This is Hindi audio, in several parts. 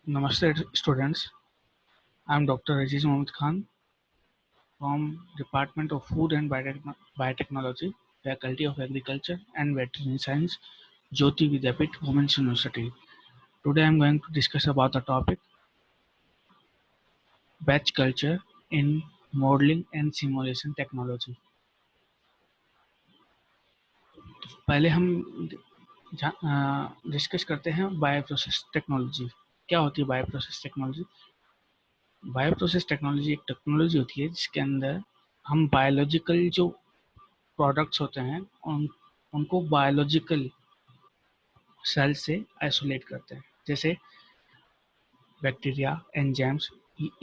Namaste students, I am Dr. Aziz Mohammed Khan from Department of Food and Biotechnology, Faculty of Agriculture and Veterinary Science, Jyoti Vidyapith Women's University. Today I am going to discuss about the topic batch culture in modeling and simulation technology. पहले हम डिस्कस करते हैं बायोप्रोसेस टेक्नोलॉजी. क्या होती है बायोप्रोसेस टेक्नोलॉजी? बायोप्रोसेस टेक्नोलॉजी एक टेक्नोलॉजी होती है जिसके अंदर हम बायोलॉजिकल जो प्रोडक्ट्स होते हैं उनको बायोलॉजिकल सेल से आइसोलेट करते हैं, जैसे बैक्टीरिया, एंजाइम्स.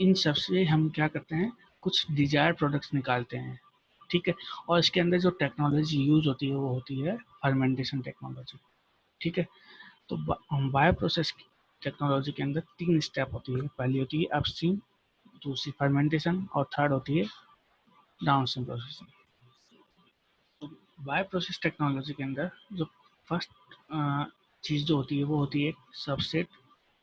इन सब से हम क्या करते हैं, कुछ डिजायर्ड प्रोडक्ट्स निकालते हैं. ठीक है. और इसके अंदर जो टेक्नोलॉजी यूज होती है वो होती है फर्मेंटेशन टेक्नोलॉजी. ठीक है. तो बायो प्रोसेस टेक्नोलॉजी के अंदर 3 स्टेप होती है. पहली होती है अपस्ट्रीम, दूसरी फर्मेंटेशन और थर्ड होती है downstream processing. Bio process technology के अंदर जो फर्स्ट चीज़ जो होती है वो होती है सबसेट,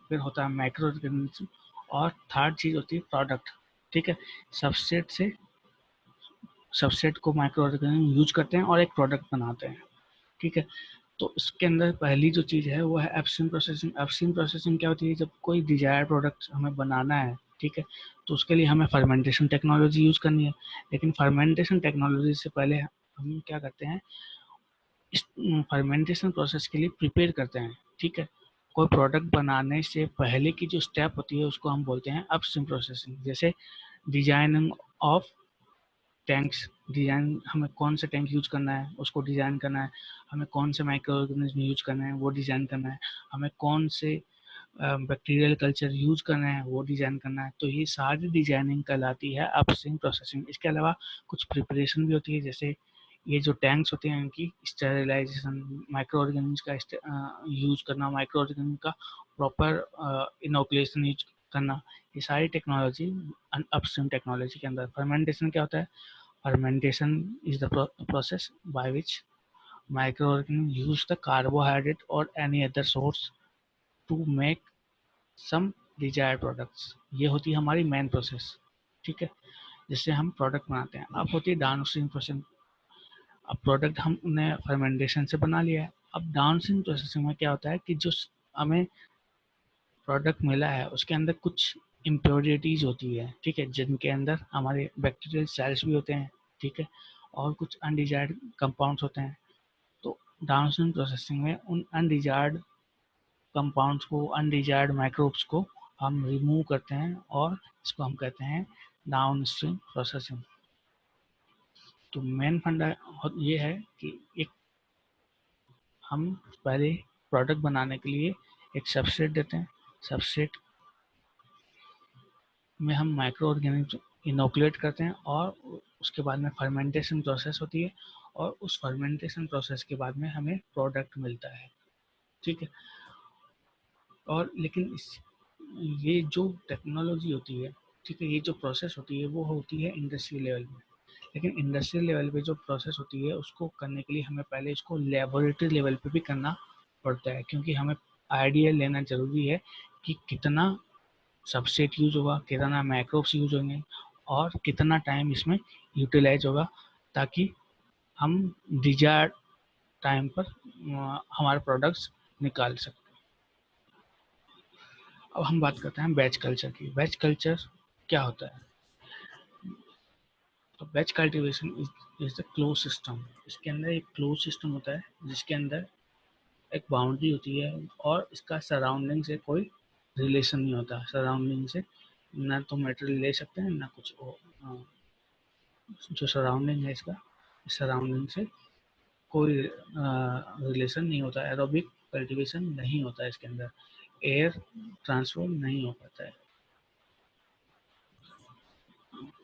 फिर होता है माइक्रो ऑर्गेनिज्म और थर्ड चीज़ होती है प्रोडक्ट. ठीक है. सबसेट को माइक्रो ऑर्गेनिज्म यूज करते हैं और एक प्रोडक्ट बनाते हैं. ठीक है. तो इसके अंदर पहली जो चीज़ है वो है अपस्ट्रीम प्रोसेसिंग. अपस्ट्रीम प्रोसेसिंग क्या होती है? जब कोई डिजायर्ड प्रोडक्ट हमें बनाना है, ठीक है, तो उसके लिए हमें फर्मेंटेशन टेक्नोलॉजी यूज़ करनी है. लेकिन फर्मेंटेशन टेक्नोलॉजी से पहले हम क्या करते हैं, इस फर्मेंटेशन प्रोसेस के लिए प्रिपेयर करते हैं. ठीक है. कोई प्रोडक्ट बनाने से पहले की जो स्टेप होती है उसको हम बोलते हैं अपस्ट्रीम प्रोसेसिंग. जैसे डिजाइनिंग ऑफ टैंक्स. डिजाइन, हमें कौन सा टैंक यूज करना है उसको डिजाइन करना है, हमें कौन से माइक्रो ऑर्गेनिज्म यूज करना है वो डिजाइन करना है, हमें कौन से बैक्टीरियल कल्चर यूज करना है वो डिजाइन करना है. तो ये सारी डिजाइनिंग कहलाती है अपस्ट्रीम प्रोसेसिंग. इसके अलावा कुछ प्रिपरेशन भी होती है, जैसे ये जो टैंक्स होते हैं इनकी स्टेरिलाइजेशन, माइक्रो ऑर्गेनिज्म का यूज करना, माइक्रो ऑर्गेनिज्म का प्रॉपर इनोकुलेशन यूज करना. ये सारी टेक्नोलॉजी अपस्ट्रीम टेक्नोलॉजी के अंदर. फर्मेंटेशन क्या होता है? Fermentation is the process by which microorganisms use the carbohydrate or any other source to make some desired products. ये होती है हमारी मेन प्रोसेस. ठीक है. जिससे हम प्रोडक्ट बनाते हैं. अब होती है डाउनस्ट्रीम प्रोसेस. अब प्रोडक्ट हमने फर्मेंटेशन से बना लिया है. अब डाउनस्ट्रीम प्रोसेसिंग में क्या होता है कि जो हमें प्रोडक्ट मिला है उसके अंदर कुछ इम्प्योरिटीज होती है. ठीक है. जिनके अंदर हमारे बैक्टीरियल सेल्स भी होते हैं. ठीक है. और कुछ अनडिजायर्ड कंपाउंड्स होते हैं. तो डाउनस्ट्रीम प्रोसेसिंग में उन अनडिजायर्ड कंपाउंड्स को, अनडिजायर्ड माइक्रोब्स को हम रिमूव करते हैं और इसको हम कहते हैं डाउनस्ट्रीम प्रोसेसिंग. तो मेन फंडा ये है कि एक हम पहले प्रोडक्ट बनाने के लिए एक सबस्ट्रेट देते हैं. सबस्ट्रेट में हम माइक्रो ऑर्गेनिज्म इनोकुलेट करते हैं और उसके बाद में फर्मेंटेशन प्रोसेस होती है और उस फर्मेंटेशन प्रोसेस के बाद में हमें प्रोडक्ट मिलता है. ठीक है. और लेकिन ये जो टेक्नोलॉजी होती है, ठीक है, ये जो प्रोसेस होती है वो होती है इंडस्ट्रियल लेवल में. लेकिन इंडस्ट्रियल लेवल पे जो प्रोसेस होती है उसको करने के लिए हमें पहले इसको लेबोरेटरी लेवल पे भी करना पड़ता है, क्योंकि हमें आइडिया लेना ज़रूरी है कि कितना सबसेट यूज होगा, कितना माइक्रोब्स यूज होंगे और कितना टाइम इसमें यूटिलाइज होगा, ताकि हम डिजायर्ड टाइम पर हमारे प्रोडक्ट्स निकाल सकें. अब हम बात करते हैं बैच कल्चर की. बैच कल्चर क्या होता है? तो batch cultivation is the close system. इसके अंदर एक क्लोज सिस्टम होता है जिसके अंदर एक बाउंड्री होती है और इसका सराउंडिंग से कोई रिलेशन नहीं होता. सराउंडिंग से ना तो मटेरियल ले सकते हैं ना कुछ और. जो सराउंडिंग है इसका, सराउंडिंग से कोई रिलेशन नहीं होता. एरोबिक कल्टीवेशन नहीं होता है इसके अंदर. एयर ट्रांसफर नहीं हो पाता है.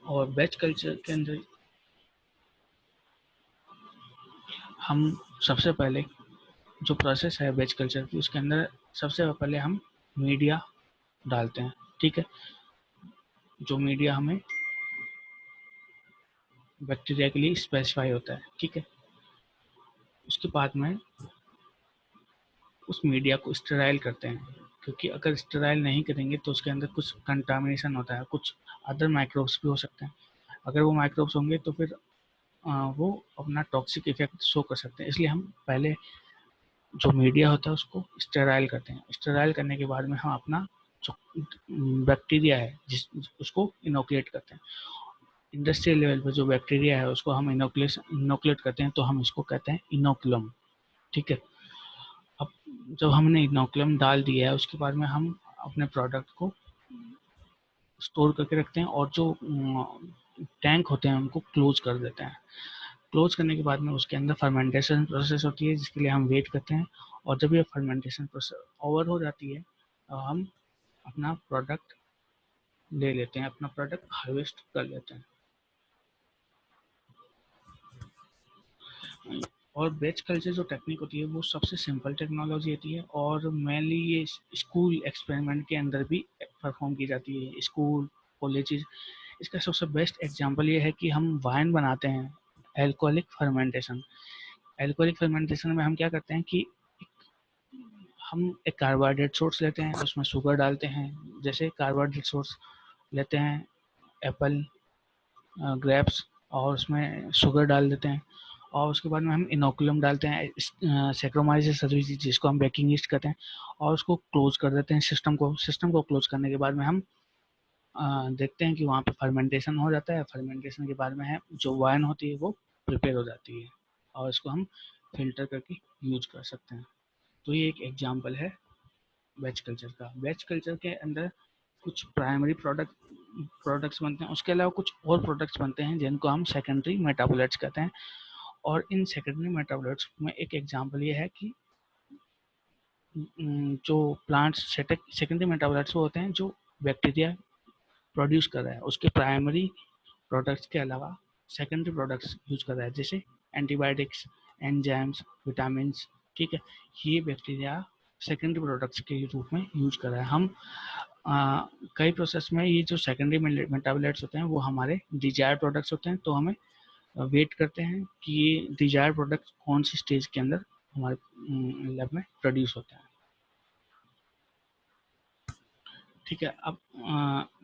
और बैच कल्चर के अंदर हम सबसे पहले जो प्रोसेस है बैच कल्चर की, उसके अंदर सबसे पहले हम मीडिया डालते हैं. ठीक है. जो मीडिया हमें बैक्टीरिया के लिए स्पेसिफाई होता है. ठीक है. उसके बाद में उस मीडिया को स्टेराइल करते हैं. क्योंकि अगर स्टेराइल नहीं करेंगे तो उसके अंदर कुछ कंटामिनेशन होता है, कुछ अदर माइक्रोब्स भी हो सकते हैं। अगर वो माइक्रोब्स होंगे तो फिर वो अपना टॉक्सिक इफेक्ट शो कर सकते हैं। इसलिए हम पहले जो मीडिया होता है उसको स्टेराइल करते हैं। स्टेराइल करने के बाद में हम अपना जो बैक्टीरिया है उसको इनोकुलेट करते हैं। इंडस्ट्रियल लेवल पर जो बैक्टीरिया है उसको हम इनोकुलेट करते हैं, तो हम इसको कहते हैं इनोकुलम। ठीक है। अब जब हमने इनोकुलम डाल दिया है उसके बाद में हम अपने प्रोडक्ट को स्टोर करके रखते हैं और जो टैंक होते हैं उनको क्लोज कर देते हैं। क्लोज करने के बाद में उसके अंदर फर्मेंटेशन प्रोसेस होती है जिसके लिए हम वेट करते हैं, और जब ये फर्मेंटेशन प्रोसेस ओवर हो जाती है तो हम अपना प्रोडक्ट ले लेते हैं, अपना प्रोडक्ट हार्वेस्ट कर लेते हैं। और बैच कल्चर जो टेक्निक होती है वो सबसे सिंपल टेक्नोलॉजी होती है, और मेनली ये स्कूल एक्सपेरिमेंट के अंदर भी परफॉर्म की जाती है, स्कूल कॉलेजेस। इसका सबसे बेस्ट एग्जांपल ये है कि हम वाइन बनाते हैं, एल्कोहलिक फर्मेंटेशन। एल्कोहलिक फर्मेंटेशन में हम क्या करते हैं कि हम एक कार्बोहाइड्रेट सोर्स लेते हैं, उसमें शुगर डालते हैं। जैसे कार्बोहाइड्रेट सोर्स लेते हैं एप्पल, ग्रेप्स, और उसमें शुगर डाल देते हैं, और उसके बाद में हम इनोकुलम डालते हैं, सैक्रोमाइजेस सर्विस जिसको हम बेकिंग ईस्ट कहते हैं, और उसको क्लोज कर देते हैं सिस्टम को क्लोज करने के बाद में हम देखते हैं कि वहाँ पे फर्मेंटेशन हो जाता है। फर्मेंटेशन के बाद में है जो वाइन होती है वो प्रिपेयर हो जाती है, और इसको हम फिल्टर करके यूज कर सकते हैं। तो ये एक एग्जाम्पल है बैच कल्चर का। बैच कल्चर के अंदर कुछ प्राइमरी प्रोडक्ट्स बनते हैं, उसके अलावा कुछ और प्रोडक्ट्स बनते हैं जिनको हम सेकेंडरी मेटाबोलाइट्स कहते हैं। और इन सेकेंडरी मेटाबोलाइट्स में एक एग्जांपल ये है कि जो प्लांट्स सेकेंडरी मेटाबोलाइट्स वो होते हैं जो बैक्टीरिया प्रोड्यूस कर रहा है, उसके प्राइमरी प्रोडक्ट्स के अलावा सेकेंडरी प्रोडक्ट्स यूज कर रहा है, जैसे एंटीबायोटिक्स, एंजाइम्स, विटामिन। ठीक है, ये बैक्टीरिया सेकेंडरी प्रोडक्ट्स के रूप में यूज कर रहा है। हम कई प्रोसेस में ये जो सेकेंडरी मेटाबोलाइट्स होते हैं वो हमारे डिजायर प्रोडक्ट्स होते हैं, तो हमें वेट करते हैं कि ये डिजायर प्रोडक्ट कौन सी स्टेज के अंदर हमारे लैब में प्रोड्यूस होता है। ठीक है। अब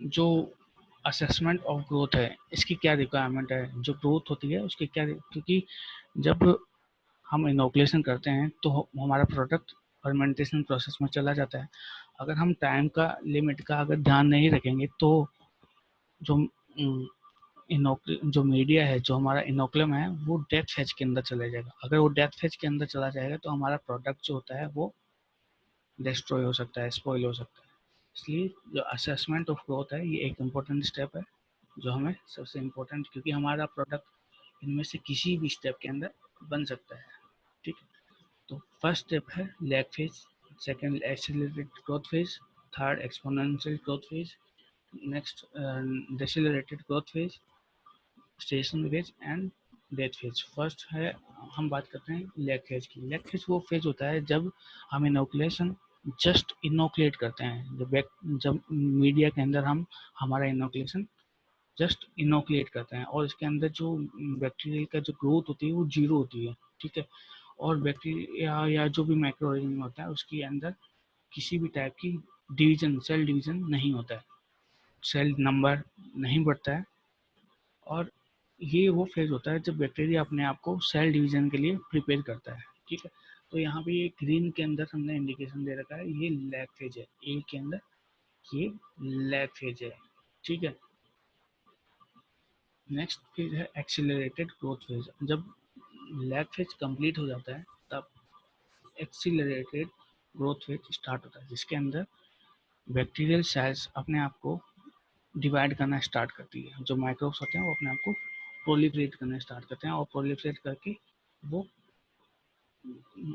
जो असेसमेंट ऑफ ग्रोथ है इसकी क्या रिक्वायरमेंट है, जो ग्रोथ होती है उसकी क्या, क्योंकि जब हम इनोकुलेशन करते हैं तो हमारा प्रोडक्ट फर्मेंटेशन प्रोसेस में चला जाता है। अगर हम टाइम का लिमिट का अगर ध्यान नहीं रखेंगे तो जो जो मीडिया है, जो हमारा इनोकुलम है, वो डेथ फेज के अंदर चला जाएगा। अगर वो डेथ फेज के अंदर चला जाएगा तो हमारा प्रोडक्ट जो होता है वो डिस्ट्रॉय हो सकता है, स्पॉइल हो सकता है। इसलिए जो असेसमेंट ऑफ ग्रोथ है ये एक इम्पोर्टेंट स्टेप है जो हमें सबसे इम्पोर्टेंट, क्योंकि हमारा प्रोडक्ट इनमें से किसी भी स्टेप के अंदर बन सकता है। ठीक है। तो फर्स्ट स्टेप है lag phase, second accelerated growth phase, third exponential growth phase, next decelerated growth phase, stationary phase and death phase. First है, हम बात करते हैं लैग फेज की। लैग फेज वो फेज होता है जब हम इनोकुलेशन जस्ट इनोकुलेट करते हैं, जब मीडिया के अंदर हम हमारा इनोकुलेशन जस्ट इनोकुलेट करते हैं, और इसके अंदर जो बैक्टीरिया का जो ग्रोथ होती है वो जीरो होती है। ठीक है। और बैक्टीरिया या जो भी माइक्रो ऑर्गेनिज्म होता है उसके अंदर किसी भी टाइप की सेल डिवीजन नहीं होता है, सेल नंबर नहीं बढ़ता है। और ये वो फेज होता है जब बैक्टीरिया अपने आप को सेल डिवीजन के लिए प्रिपेयर करता है। ठीक है। तो यहाँ पे ये ग्रीन के अंदर हमने इंडिकेशन दे रखा है, ये लैग फेज है, ए के अंदर ये लैग फेज है। ठीक है। नेक्स्ट फेज है एक्सीलरेटेड ग्रोथ फेज। जब लैग फेज कंप्लीट हो जाता है तब एक्सीलरेटेड ग्रोथ फेज स्टार्ट होता है, जिसके अंदर बैक्टीरियल सेल्स अपने आप को डिवाइड करना स्टार्ट करती है। जो माइक्रोब्स होते हैं वो अपने आप को प्रोलिफरेट करना स्टार्ट करते हैं, और प्रोलिफरेट करके वो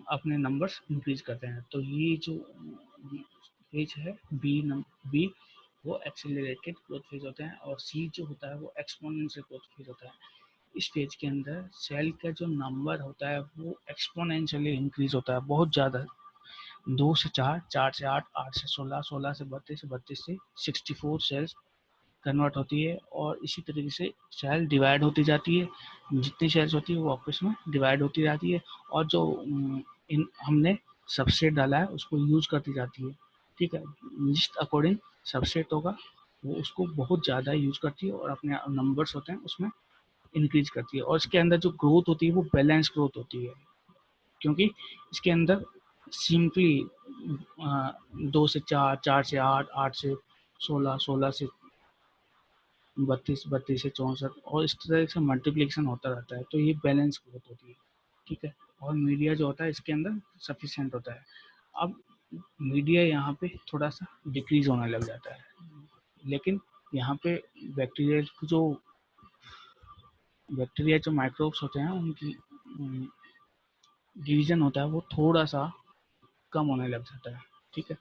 अपने नंबर्स इंक्रीज करते हैं। तो ये जो फेज है बी वो एक्सीलरेटेड ग्रोथ फेज होता है, और सी जो होता है वो एक्सपोनेंशियल ग्रोथ फेज होता है। इस फेज के अंदर सेल का जो नंबर होता है वो एक्सपोनेंशियली इंक्रीज होता है, बहुत ज़्यादा। 2 से 4, 4 से 8, 8 से 16, 16 से 32, 32 से 64 सेल्स कन्वर्ट होती है, और इसी तरीके से सेल डिवाइड होती जाती है। जितनी सेल्स होती है वो आपस में डिवाइड होती जाती है, और जो इन हमने सबस्ट्रेट डाला है उसको यूज करती जाती है। ठीक है। लिस्ट अकॉर्डिंग सबसेट होगा, वो उसको बहुत ज़्यादा यूज करती है और अपने नंबर्स होते हैं उसमें इंक्रीज करती है। और इसके अंदर जो ग्रोथ होती है वो बैलेंस ग्रोथ होती है, क्योंकि इसके अंदर सिंपली 2 से 4, 4 से 8, 8 से 16, 16 से 32, 32 से 64 और इस तरह से मल्टीप्लिकेशन होता रहता है, तो ये बैलेंस ग्रोथ होती है। ठीक है। और मीडिया जो होता है इसके अंदर सफिशिएंट होता है। अब मीडिया यहाँ पे थोड़ा सा डिक्रीज होने लग जाता है, लेकिन यहाँ पे बैक्टीरिया जो माइक्रोब्स होते हैं उनकी डिवीजन होता है वो थोड़ा सा कम होने लग जाता है। ठीक है।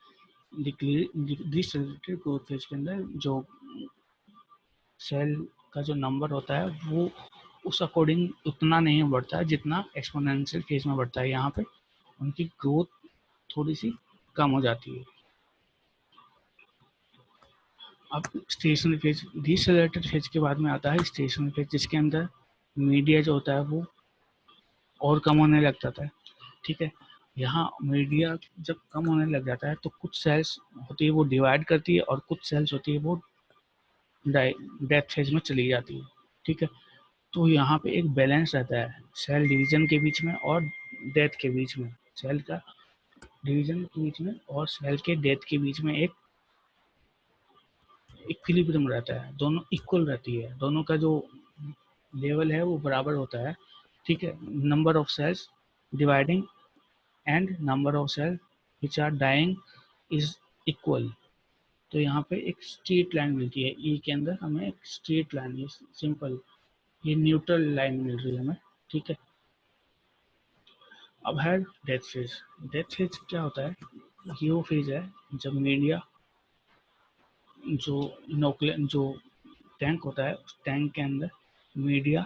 डिक्रीज ग्रोथ फेज के अंदर जो सेल का जो नंबर होता है वो उस अकॉर्डिंग उतना नहीं बढ़ता है जितना एक्सपोनेंशियल फेज में बढ़ता है। यहाँ पे उनकी ग्रोथ थोड़ी सी कम हो जाती है। अब स्टेशनरी फेज, डिसेलेरेटेड फेज के बाद में आता है स्टेशनरी फेज, जिसके अंदर मीडिया जो होता है वो और कम होने लग जाता है। ठीक है। यहाँ मीडिया जब कम होने लग जाता है तो कुछ सेल्स होती है वो डिवाइड करती है और कुछ सेल्स होती है वो डेथ फेज में चली जाती है। ठीक है। तो यहाँ पे एक बैलेंस रहता है सेल डिवीजन के बीच में और डेथ के बीच में। सेल का डिवीजन के बीच में और सेल के डेथ के बीच में एक इक्विलिब्रियम रहता है, दोनों इक्वल रहती है, दोनों का जो लेवल है वो बराबर होता है। ठीक है। Number of cells dividing and number of cell which are dying is equal. तो यहाँ पे एक स्ट्रेट लाइन मिलती है, ई के अंदर हमें एक स्ट्रेट लाइन, ये सिंपल, ये न्यूट्रल लाइन मिल रही है हमें। ठीक है। अब है डेथ फेज। डेथ फेज क्या होता है? ये वो फेज है जब मीडिया जो इनोकुलम जो टैंक होता है उस टैंक के अंदर मीडिया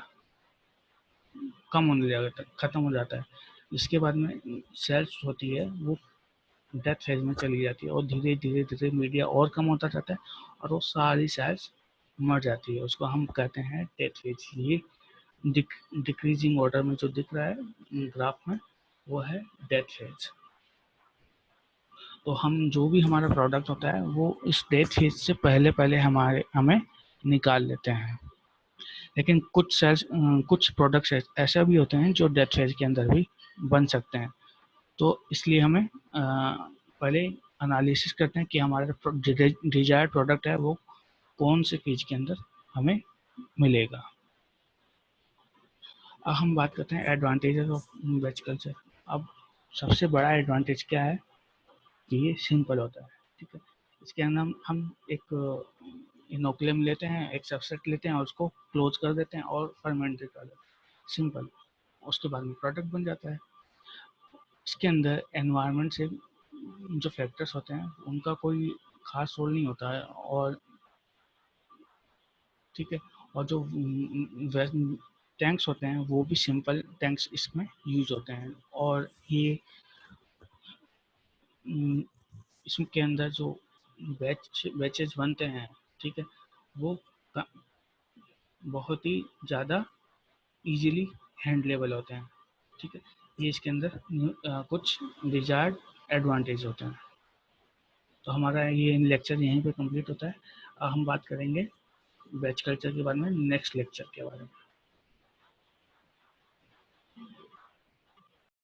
कम होने जाता है, खत्म हो जाता है। इसके बाद में सेल्स होती है वो डेथ फेज में चली जाती है और धीरे धीरे धीरे मीडिया और कम होता जाता है और वो सारी सेल्स मर जाती है। उसको हम कहते हैं डेथ फेज। ये डिक्रीजिंग ऑर्डर में जो दिख रहा है ग्राफ में वो है डेथ फेज। तो हम जो भी हमारा प्रोडक्ट होता है वो इस डेथ फेज से पहले पहले हमें निकाल लेते हैं। लेकिन कुछ प्रोडक्ट्स ऐसे भी होते हैं जो डेथ फेज के अंदर भी बन सकते हैं। तो इसलिए हमें पहले एनालिसिस करते हैं कि हमारा डिजायर्ड प्रोडक्ट है वो कौन से फेज के अंदर हमें मिलेगा। अब हम बात करते हैं एडवांटेजेस ऑफ वेज कल्चर। अब सबसे बड़ा एडवांटेज क्या है कि ये सिंपल होता है। ठीक है। इसके अंदर हम एक इनोकुलम लेते हैं, एक सबसेट लेते हैं और उसको क्लोज कर देते हैं और फर्मेंट कर देते हैं, सिंपल। उसके बाद में प्रोडक्ट बन जाता है। इसके अंदर एनवायरनमेंट से जो फैक्टर्स होते हैं उनका कोई खास रोल नहीं होता है। और ठीक है। और जो टैंक्स होते हैं वो भी सिंपल टैंक्स इसमें यूज होते हैं। और ये इसके अंदर जो बैचेज बनते हैं, ठीक है, वो बहुत ही ज़्यादा इजीली हैंडलेबल होते हैं। ठीक है। ये इसके अंदर कुछ डिजायर्ड एडवांटेज होते हैं। तो हमारा ये लेक्चर यहीं पे कंप्लीट होता है। हम बात करेंगे बैच कल्चर के बारे में नेक्स्ट लेक्चर के बारे में।